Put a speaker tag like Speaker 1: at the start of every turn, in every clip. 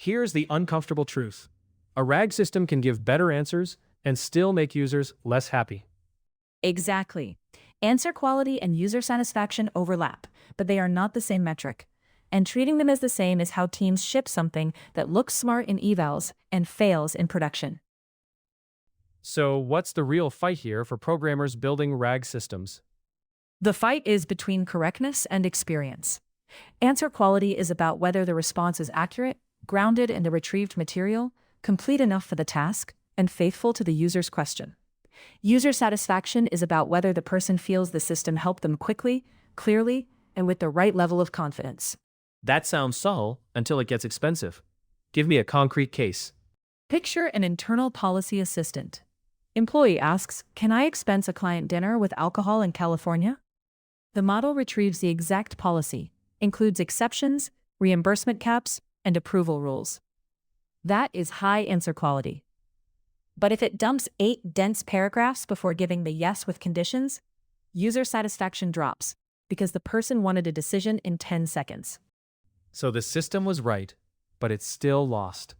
Speaker 1: Here's the uncomfortable truth. A RAG system can give better answers and still make users less happy.
Speaker 2: Exactly. Answer quality and user satisfaction overlap, but they are not the same metric. And treating them as the same is how teams ship something that looks smart in evals and fails in production.
Speaker 1: So, what's the real fight here for programmers building RAG systems?
Speaker 2: The fight is between correctness and experience. Answer quality is about whether the response is accurate, grounded in the retrieved material, complete enough for the task, and faithful to the user's question. User satisfaction is about whether the person feels the system helped them quickly, clearly, and with the right level of confidence.
Speaker 1: That sounds subtle until it gets expensive. Give me a concrete case.
Speaker 2: Picture an internal policy assistant. Employee asks, "Can I expense a client dinner with alcohol in California?" The model retrieves the exact policy, includes exceptions, reimbursement caps, and approval rules. That is high answer quality. But if it dumps 8 dense paragraphs before giving the yes with conditions, user satisfaction drops because the person wanted a decision in 10 seconds.
Speaker 1: So the system was right, but it's still lost.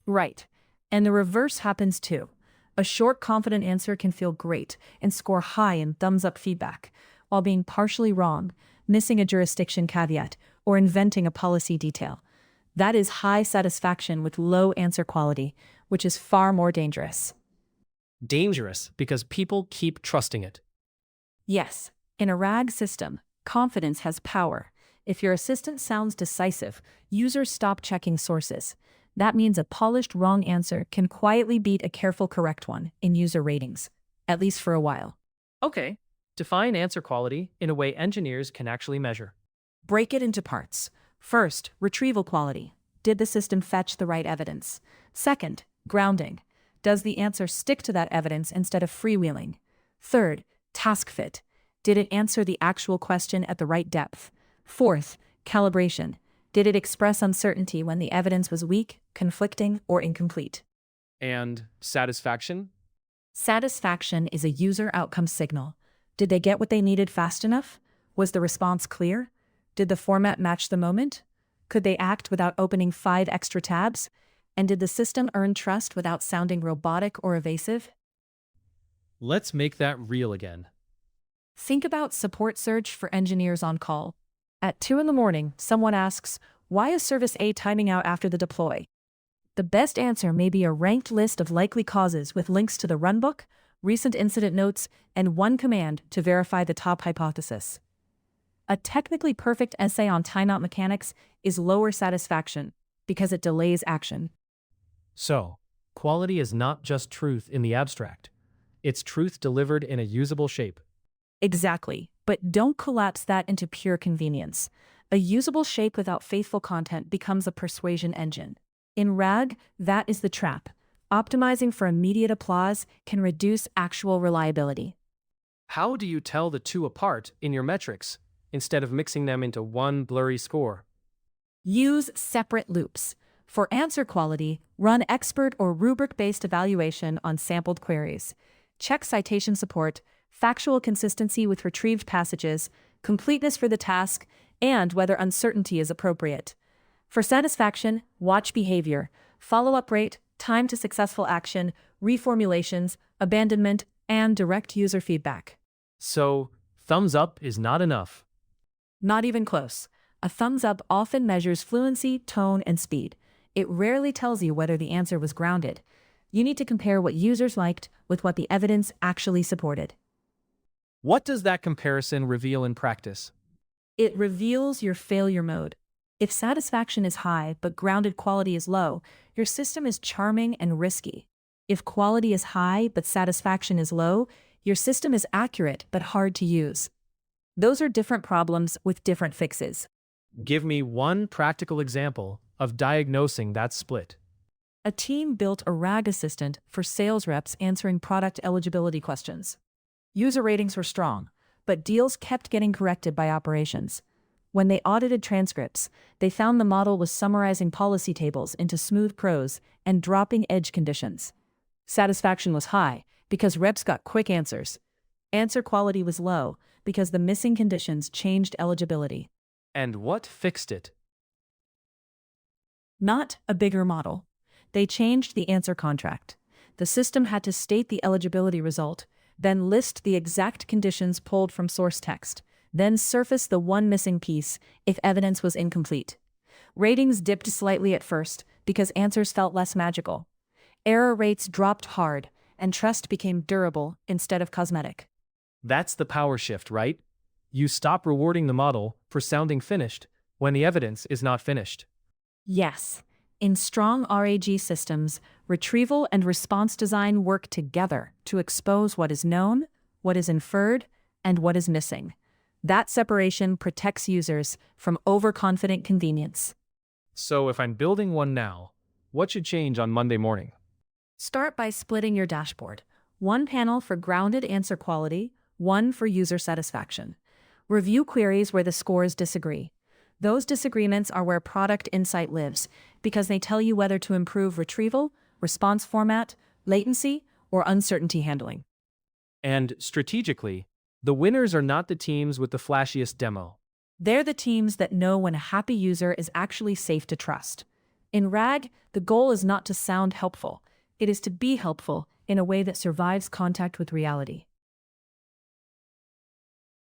Speaker 2: Right. And the reverse happens too. A short, confident answer can feel great and score high in thumbs-up feedback, while being partially wrong, missing a jurisdiction caveat, or inventing a policy detail. That is high satisfaction with low answer quality, which is far more dangerous.
Speaker 1: Dangerous because people keep trusting it.
Speaker 2: Yes, in a RAG system, confidence has power. If your assistant sounds decisive, users stop checking sources. That means a polished wrong answer can quietly beat a careful correct one in user ratings, at least for a while.
Speaker 1: Okay, define answer quality in a way engineers can actually measure.
Speaker 2: Break it into parts. First, retrieval quality. Did the system fetch the right evidence? Second, grounding. Does the answer stick to that evidence instead of freewheeling? Third, task fit. Did it answer the actual question at the right depth? Fourth, calibration. Did it express uncertainty when the evidence was weak, conflicting, or incomplete?
Speaker 1: And satisfaction?
Speaker 2: Satisfaction is a user outcome signal. Did they get what they needed fast enough? Was the response clear? Did the format match the moment? Could they act without opening 5 extra tabs? And did the system earn trust without sounding robotic or evasive?
Speaker 1: Let's make that real again.
Speaker 2: Think about support surge for engineers on call. At 2 in the morning, someone asks, "Why is service A timing out after the deploy?" The best answer may be a ranked list of likely causes with links to the runbook, recent incident notes, and one command to verify the top hypothesis. A technically perfect essay on timeout mechanics is lower satisfaction because it delays action.
Speaker 1: So, quality is not just truth in the abstract. It's truth delivered in a usable shape.
Speaker 2: Exactly, but don't collapse that into pure convenience. A usable shape without faithful content becomes a persuasion engine. In RAG, that is the trap. Optimizing for immediate applause can reduce actual reliability.
Speaker 1: How do you tell the two apart in your metrics, instead of mixing them into one blurry score?
Speaker 2: Use separate loops. For answer quality, run expert or rubric-based evaluation on sampled queries. Check citation support, factual consistency with retrieved passages, completeness for the task, and whether uncertainty is appropriate. For satisfaction, watch behavior, follow-up rate, time to successful action, reformulations, abandonment, and direct user feedback.
Speaker 1: So, thumbs up is not enough.
Speaker 2: Not even close. A thumbs up often measures fluency, tone, and speed. It rarely tells you whether the answer was grounded. You need to compare what users liked with what the evidence actually supported.
Speaker 1: What does that comparison reveal in practice?
Speaker 2: It reveals your failure mode. If satisfaction is high but grounded quality is low, your system is charming and risky. If quality is high but satisfaction is low, your system is accurate but hard to use. Those are different problems with different fixes.
Speaker 1: Give me one practical example of diagnosing that split.
Speaker 2: A team built a RAG assistant for sales reps answering product eligibility questions. User ratings were strong, but deals kept getting corrected by operations. When they audited transcripts, they found the model was summarizing policy tables into smooth prose and dropping edge conditions. Satisfaction was high because reps got quick answers. Answer quality was low because the missing conditions changed eligibility.
Speaker 1: And what fixed it?
Speaker 2: not a bigger model. They changed the answer contract. The system had to state the eligibility result, then list the exact conditions pulled from source text, then surface the one missing piece if evidence was incomplete. Ratings dipped slightly at first because answers felt less magical. Error rates dropped hard, and trust became durable instead of cosmetic.
Speaker 1: That's the power shift, right? You stop rewarding the model for sounding finished when the evidence is not finished.
Speaker 2: Yes, in strong RAG systems, retrieval and response design work together to expose what is known, what is inferred, and what is missing. That separation protects users from overconfident convenience.
Speaker 1: So if I'm building one now, what should change on Monday morning?
Speaker 2: Start by splitting your dashboard. One panel for grounded answer quality, one for user satisfaction. Review queries where the scores disagree. Those disagreements are where product insight lives, because they tell you whether to improve retrieval, response format, latency, or uncertainty handling.
Speaker 1: And strategically, the winners are not the teams with the flashiest demo.
Speaker 2: They're the teams that know when a happy user is actually safe to trust. In RAG, the goal is not to sound helpful. It is to be helpful in a way that survives contact with reality.